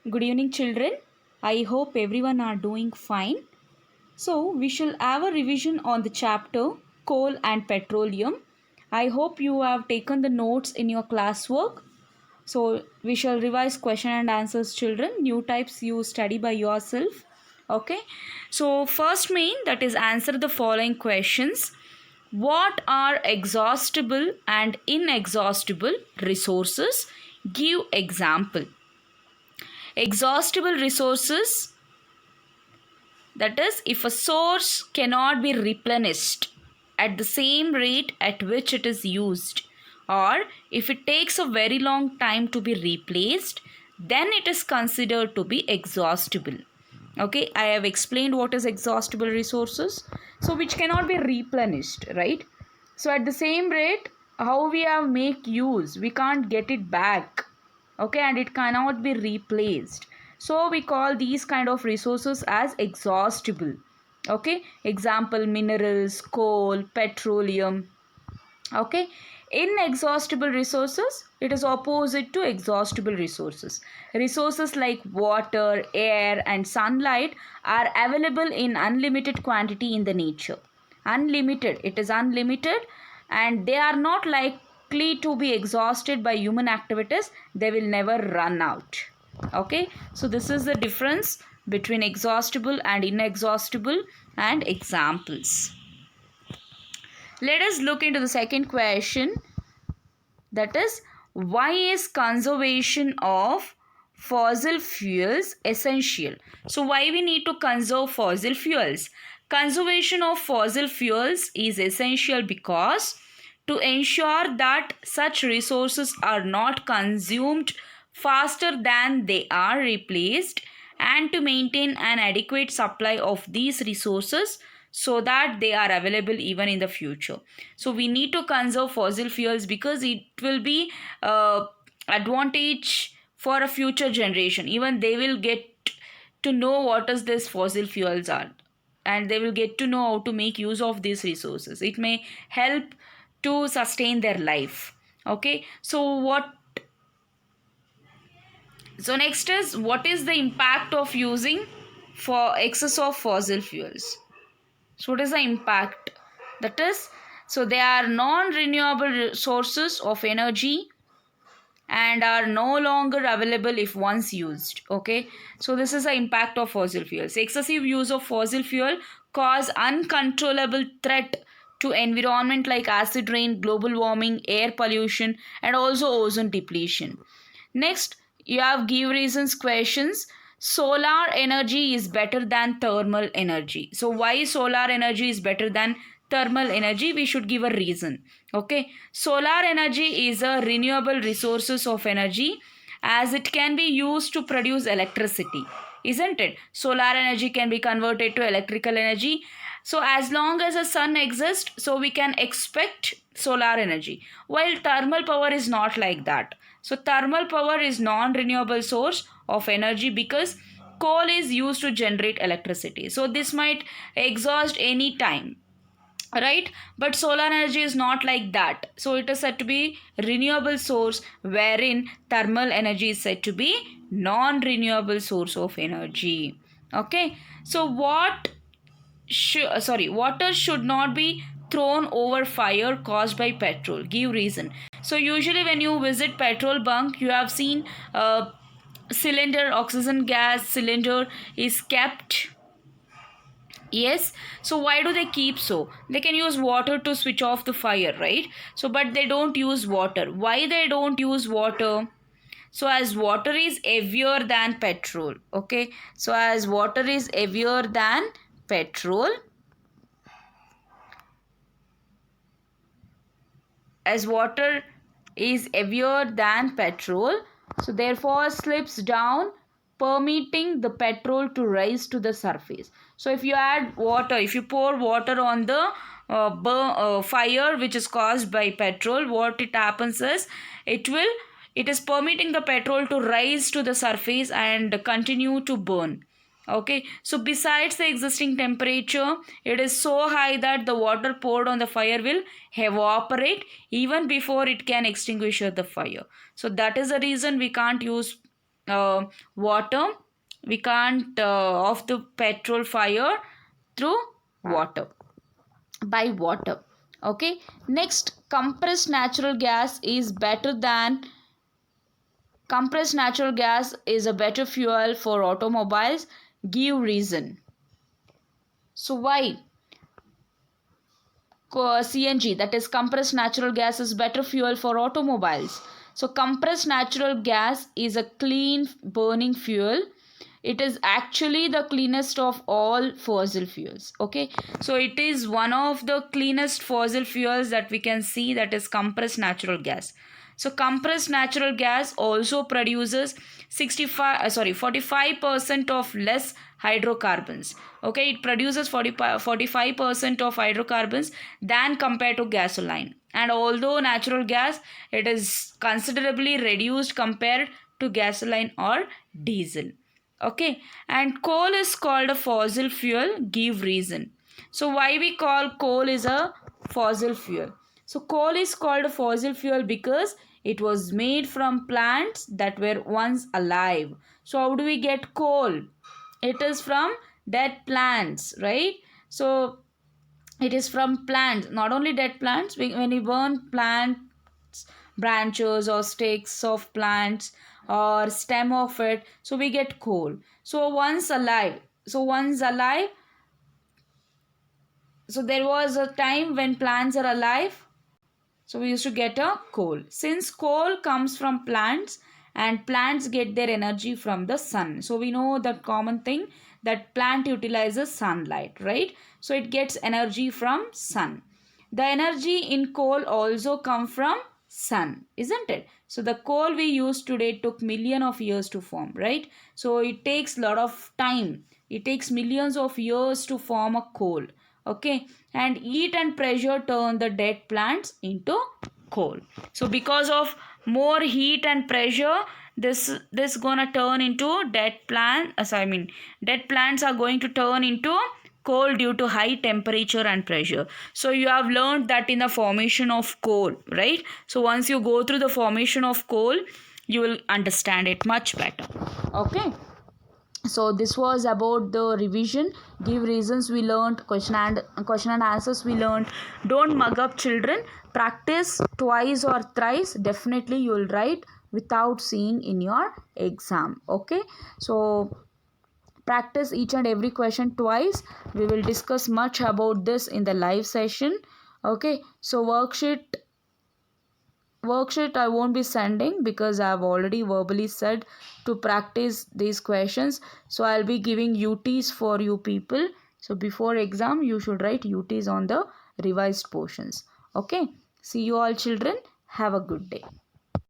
Good evening, children. I hope everyone are doing fine. So, we shall have a revision on the chapter Coal and Petroleum. I hope you have taken the notes in your classwork. So, we shall revise question and answers, children. New types you study by yourself. Okay. So, first main, that is answer the following questions. What are exhaustible and inexhaustible resources? Give example. Exhaustible resources, that is, if a source cannot be replenished at the same rate at which it is used, or if it takes a very long time to be replaced, then it is considered to be exhaustible. Okay, I have explained what is exhaustible resources. So, which cannot be replenished, right? So, at the same rate, how we have make use, we can't get it back. Okay, and it cannot be replaced. So, we call these kind of resources as exhaustible. Okay, example minerals, coal, petroleum. Okay, inexhaustible resources, it is opposite to exhaustible resources. Resources like water, air and sunlight are available in unlimited quantity in the nature. Unlimited, it is unlimited, and they are not likely to be exhausted by human activities. They will never run out. Okay, so this is the difference between exhaustible and inexhaustible, and examples. Let us look into the second question, that is, why is conservation of fossil fuels essential? So, why we need to conserve fossil fuels? Conservation of fossil fuels is essential because to ensure that such resources are not consumed faster than they are replaced, and to maintain an adequate supply of these resources so that they are available even in the future. So we need to conserve fossil fuels because it will be advantage for a future generation. Even they will get to know what is this fossil fuels are, and they will get to know how to make use of these resources. It may help to sustain their life. Okay, so next is, what is the impact of using for excess of fossil fuels? So what is the impact? That is, so they are non-renewable sources of energy and are no longer available if once used. Okay, so this is the impact of fossil fuels. Excessive use of fossil fuel cause uncontrollable threat to environment like acid rain, global warming, air pollution, and also ozone depletion. Next, you have give reasons questions. Solar energy is better than thermal energy. So why solar energy is better than thermal energy? We should give a reason. Okay, solar energy is a renewable resources of energy, as it can be used to produce electricity, isn't it? Solar energy can be converted to electrical energy. So as long as the sun exists, so we can expect solar energy, while thermal power is not like that. So thermal power is non-renewable source of energy because coal is used to generate electricity. So this might exhaust any time, right? But solar energy is not like that. So it is said to be renewable source, wherein thermal energy is said to be non-renewable source of energy. Okay. So water should not be thrown over fire caused by petrol. Give reason. So usually when you visit petrol bunk, you have seen cylinder, oxygen gas cylinder is kept. Yes, so why do they keep so? They can use water to switch off the fire, right? So but they don't use water. Why they don't use water? So as water is heavier than petrol. Okay, so as water is heavier than petrol, as water is heavier than petrol, so therefore slips down, permitting the petrol to rise to the surface. So if you add water, if you pour water on the fire which is caused by petrol, what it happens is, it is permitting the petrol to rise to the surface and continue to burn. Okay, so besides the existing temperature, it is so high that the water poured on the fire will evaporate even before it can extinguish the fire. So that is the reason we can't use water. We can't off the petrol fire through water, by water. Okay, next, compressed natural gas is better than compressed natural gas is a better fuel for automobiles. Give reason. So why CNG, that is compressed natural gas, is better fuel for automobiles? So compressed natural gas is a clean burning fuel. It is actually the cleanest of all fossil fuels. Okay, so it is one of the cleanest fossil fuels that we can see, that is compressed natural gas. So compressed natural gas also produces 45% of less hydrocarbons. Okay, it produces 45% of hydrocarbons than compared to gasoline. And although natural gas, it is considerably reduced compared to gasoline or diesel. Okay, and coal is called a fossil fuel. Give reason. So why we call coal is a fossil fuel? So coal is called a fossil fuel because it was made from plants that were once alive. So how do we get coal? It is from dead plants, right? So it is from plants, not only dead plants. When we burn plants, branches or sticks of plants or stem of it, so we get coal. So once alive, so there was a time when plants are alive, so we used to get a coal. Since coal comes from plants and plants get their energy from the sun. So we know that common thing, that plant utilizes sunlight, right? So it gets energy from sun. The energy in coal also come from sun, isn't it? So the coal we use today took million of years to form, right? So it takes lot of time. It takes millions of years to form a coal. Okay, and heat and pressure turn the dead plants into coal. So because of more heat and pressure, this gonna turn into dead plant dead plants are going to turn into coal due to high temperature and pressure. So you have learned that in the formation of coal, right? So once you go through the formation of coal, you will understand it much better. Okay, so this was about the revision. Give reasons we learned, question and answers we learned. Don't mug up, children. Practice twice or thrice, definitely you will write without seeing in your exam. Okay, so practice each and every question twice. We will discuss much about this in the live session. Okay, so worksheet I won't be sending because I have already verbally said to practice these questions. So I'll be giving UTs for you people. So before exam, you should write UTs on the revised portions. Okay. See you all, children. Have a good day.